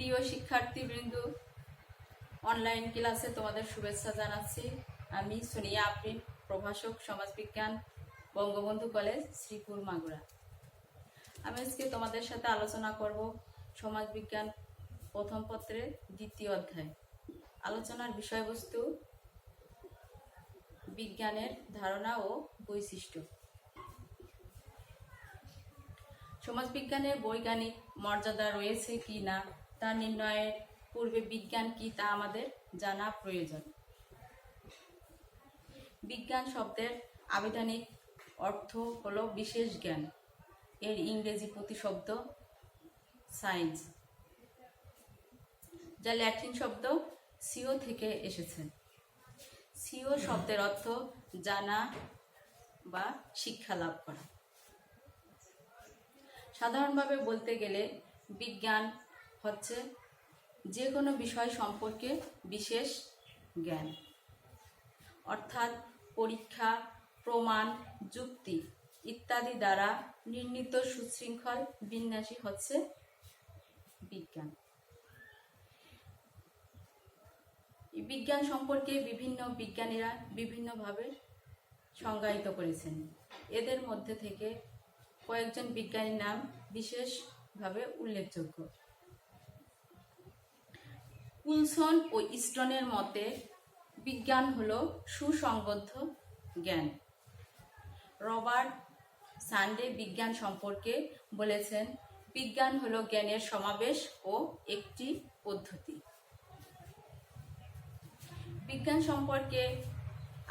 প্রিয় শিক্ষার্থীবৃন্দ, অনলাইন ক্লাসে তোমাদের শুভেচ্ছা জানাচ্ছি। আমি সোনিয়া আফরিন, প্রভাষক সমাজবিজ্ঞান, বঙ্গবন্ধু কলেজ, শ্রীপুর, মাগুরা। আমি আজকে তোমাদের সাথে আলোচনা করব সমাজবিজ্ঞান প্রথম পত্রের দ্বিতীয় অধ্যায়। আলোচনার বিষয়বস্তু বিজ্ঞানের ধারণা ও বৈশিষ্ট্য। সমাজবিজ্ঞানের বৈজ্ঞানিক মর্যাদা রয়েছে কি না তা নির্ণয়ের পূর্বে বিজ্ঞান কি তা আমাদের জানা প্রয়োজন। বিজ্ঞান শব্দের আবিধানিক অর্থ হলো বিশেষ জ্ঞান। এর ইংরেজি প্রতিশব্দ সায়েন্স, যা ল্যাটিন শব্দ সিও থেকে এসেছে। সিও শব্দের অর্থ জানা বা শিক্ষা লাভ করা। সাধারণভাবে বলতে গেলে বিজ্ঞান হচ্ছে যে কোনো বিষয় সম্পর্কে বিশেষ জ্ঞান, অর্থাৎ পরীক্ষা, প্রমাণ, যুক্তি ইত্যাদি দ্বারা নির্ণীত সুশৃঙ্খল বিন্যাসই হচ্ছে বিজ্ঞান। বিজ্ঞান সম্পর্কে বিভিন্ন বিজ্ঞানীরা বিভিন্নভাবে সংজ্ঞায়িত করেছেন। এদের মধ্যে থেকে কয়েকজন বিজ্ঞানীর নাম বিশেষভাবে উল্লেখযোগ্য। কুলসন ও স্টোনের মতে বিজ্ঞান হলো সুসংবদ্ধ জ্ঞান। রবার্ট সান্ডে বিজ্ঞান সম্পর্কে বলেছেন, বিজ্ঞান হলো জ্ঞানের সমাবেশ ও একটি পদ্ধতি। বিজ্ঞান সম্পর্কে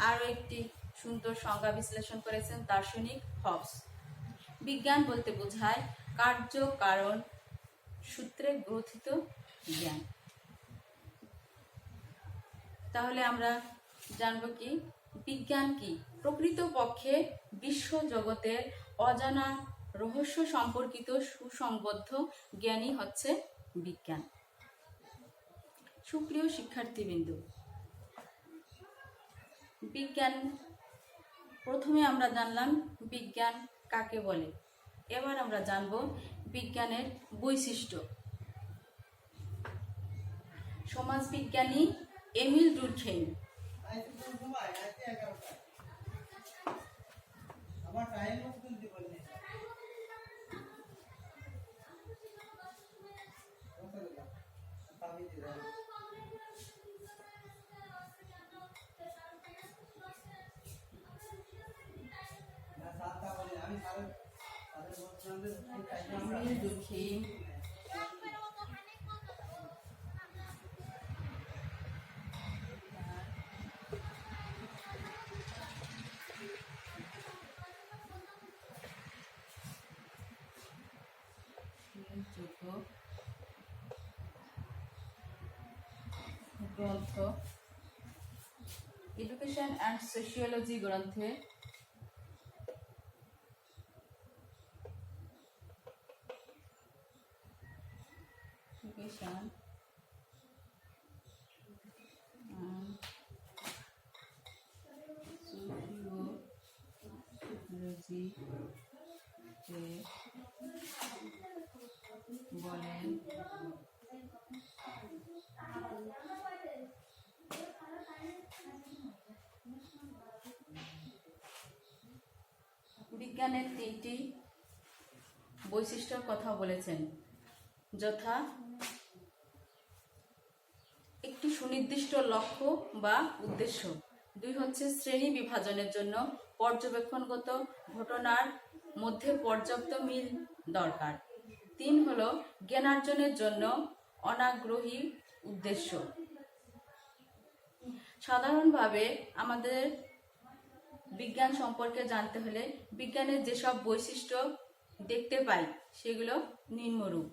আরও একটি সুন্দর সংজ্ঞা বিশ্লেষণ করেছেন দার্শনিক হবস। বিজ্ঞান বলতে বোঝায় কার্য কারণ সূত্রে গ্রথিত জ্ঞান। তাহলে আমরা জানব কি বিজ্ঞান কি? প্রকৃতপক্ষে বিশ্ব জগতের অজানা রহস্য সম্পর্কিত সুসংবদ্ধ জ্ঞানই হচ্ছে বিজ্ঞান। সুপ্রিয় শিক্ষার্থীবৃন্দ, বিজ্ঞান প্রথমে আমরা জানলাম বিজ্ঞান কাকে বলে। এবার আমরা জানব বিজ্ঞানের বৈশিষ্ট্য। সমাজবিজ্ঞানী এমিল ডুর্খেইম গ্রন্থ এডুকেশন অ্যান্ড সোশিওলজি গ্রন্থে এডুকেশন সোশিওলজি বলেন বিজ্ঞানের তিনটি বৈশিষ্ট্যের কথা বলেছেন, যথা একটি সুনির্দিষ্ট লক্ষ্য বা উদ্দেশ্য, দুই হচ্ছে শ্রেণী বিভাজনের জন্য পর্যবেক্ষণগত ঘটনার মধ্যে পর্যাপ্ত মিল দরকার, তিন হলো জ্ঞানার্জনের জন্য অনাগ্রহী উদ্দেশ্য। সাধারণভাবে আমাদের বিজ্ঞান সম্পর্কে জানতে হলে বিজ্ঞানের যেসব বৈশিষ্ট্য দেখতে পাই সেগুলো নিম্নরূপ।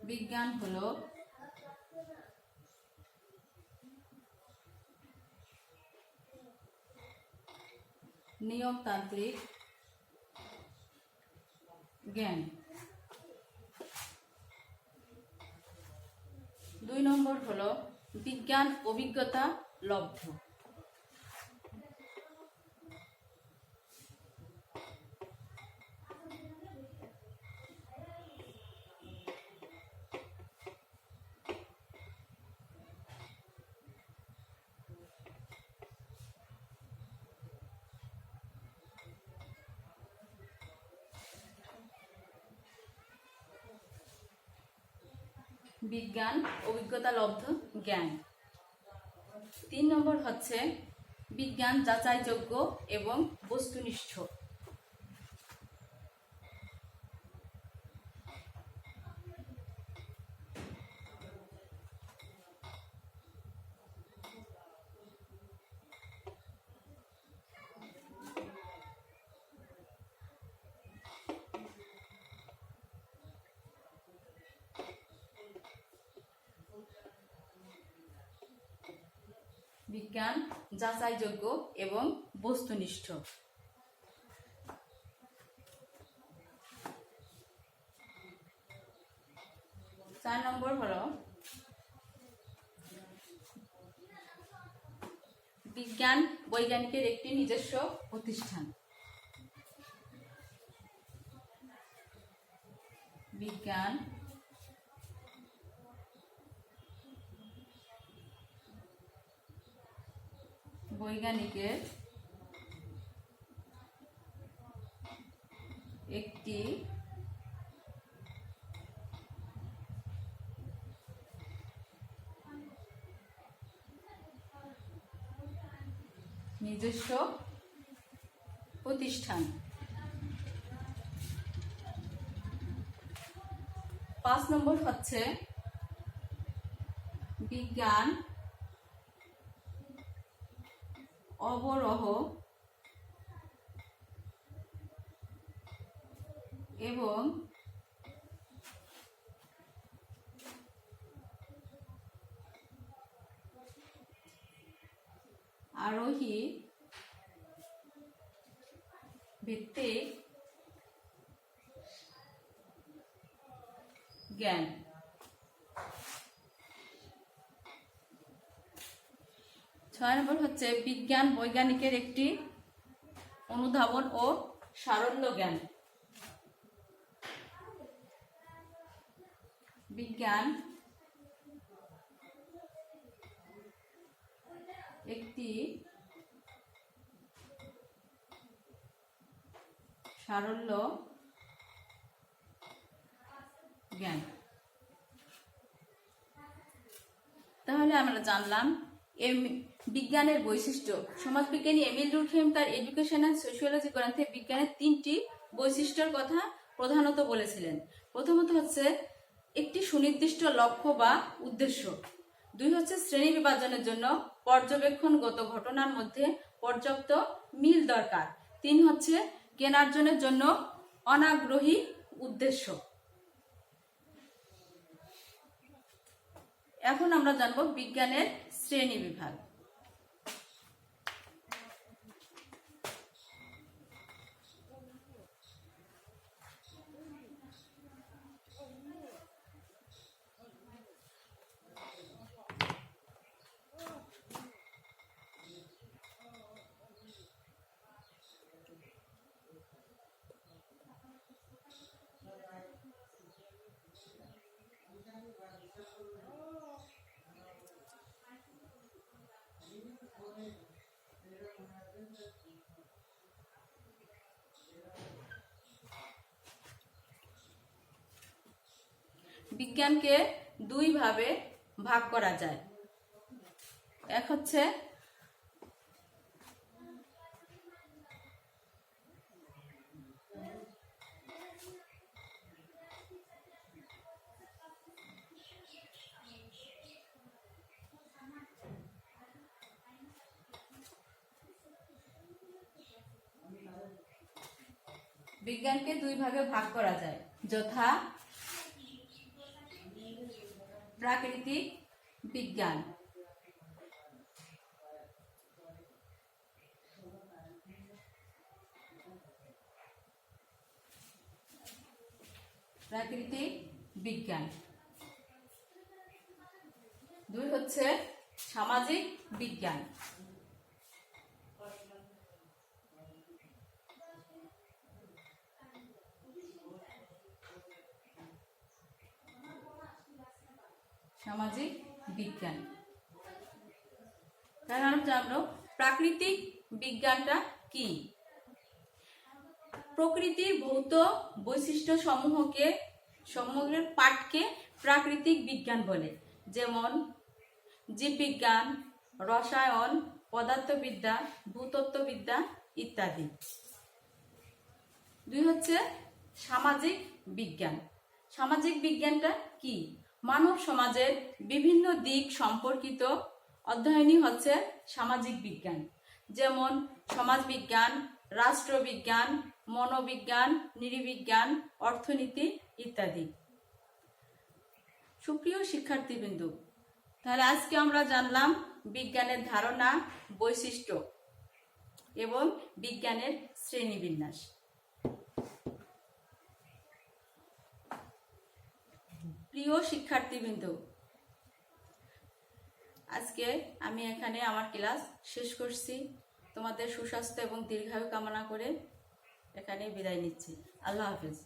বিজ্ঞান হলো নিয়মতান্ত্রিক জ্ঞান। 2 নম্বর হলো বিজ্ঞান অভিজ্ঞতা লব্ধ। বিজ্ঞান অভিজ্ঞতা লব্ধ জ্ঞান। 3 নম্বর হচ্ছে বিজ্ঞান যাচাইযোগ্য এবং বস্তুনিষ্ঠ। বিজ্ঞান যাচাইযোগ্য এবং বস্তুনিষ্ঠ। 4 নম্বর হলো বিজ্ঞান বৈজ্ঞানিকের একটি নিজস্ব প্রতিষ্ঠান। বিজ্ঞান বৈজ্ঞানিকের একটি নিজস্ব প্রতিষ্ঠান। 5 নম্বর হচ্ছে বিজ্ঞান অবরোহ এবং আরোহী ভিত্তিক জ্ঞান। 6 নম্বর হচ্ছে বিজ্ঞান বৈজ্ঞানিকের একটি অনুধাবন ও সারল্য জ্ঞান। বিজ্ঞান একটি সারল্য জ্ঞান। তাহলে আমরা জানলাম বিজ্ঞানের বৈশিষ্ট্য। সমাজবিজ্ঞানী এমিল ডুরখেইম তার এডুকেশন অ্যান্ড সোশিয়োলজি গ্রন্থে বিজ্ঞানের 3টি বৈশিষ্ট্যের কথা প্রধানত বলেছিলেন। প্রথমত হচ্ছে একটি সুনির্দিষ্ট লক্ষ্য বা উদ্দেশ্য। 2 হচ্ছে শ্রেণী বিভাজনের জন্য পর্যবেক্ষণগত ঘটনার মধ্যে পর্যাপ্ত মিল দরকার। 3 হচ্ছে জ্ঞানার্জনের জন্য অনাগ্রহী উদ্দেশ্য। এখন আমরা জানব বিজ্ঞানের শ্রেণী বিভাগ। বিজ্ঞানকে 2 ভাবে ভাগ করা যায়। এক হচ্ছে বিজ্ঞানকে 2 ভাগে ভাগ করা যায়, যথা প্রাকৃতিক বিজ্ঞান প্রাকৃতিক বিজ্ঞান। 2 হচ্ছে সামাজিক বিজ্ঞান। সামাজিক বিজ্ঞান। তাহলে আমরা জানবো প্রাকৃতিক বিজ্ঞানটা কি। প্রকৃতির ভৌত বৈশিষ্ট্য সমূহকে সমগ্রের পাঠকে প্রাকৃতিক বিজ্ঞান বলে, যেমন জীববিজ্ঞান, রসায়ন, পদার্থবিদ্যা, ভূতত্ত্ববিদ্যা ইত্যাদি। 2 হচ্ছে সামাজিক বিজ্ঞান। সামাজিক বিজ্ঞানটা কি? মানব সমাজের বিভিন্ন দিক সম্পর্কিত অধ্যয়নই হচ্ছে সামাজিক বিজ্ঞান, যেমন সমাজবিজ্ঞান, রাষ্ট্রবিজ্ঞান, মনোবিজ্ঞান, নৃবিজ্ঞান, অর্থনীতি ইত্যাদি। সুপ্রিয় শিক্ষার্থীবৃন্দ, তাহলে আজকে আমরা জানলাম বিজ্ঞানের ধারণা, বৈশিষ্ট্য এবং বিজ্ঞানের শ্রেণীবিন্যাস। প্রিয় শিক্ষার্থীবৃন্দ, আজকে আমি এখানে আমার ক্লাস শেষ করছি। তোমাদের সুস্বাস্থ্য এবং দীর্ঘায়ু কামনা করে এখানে বিদায় নিচ্ছি। আল্লাহ হাফেজ।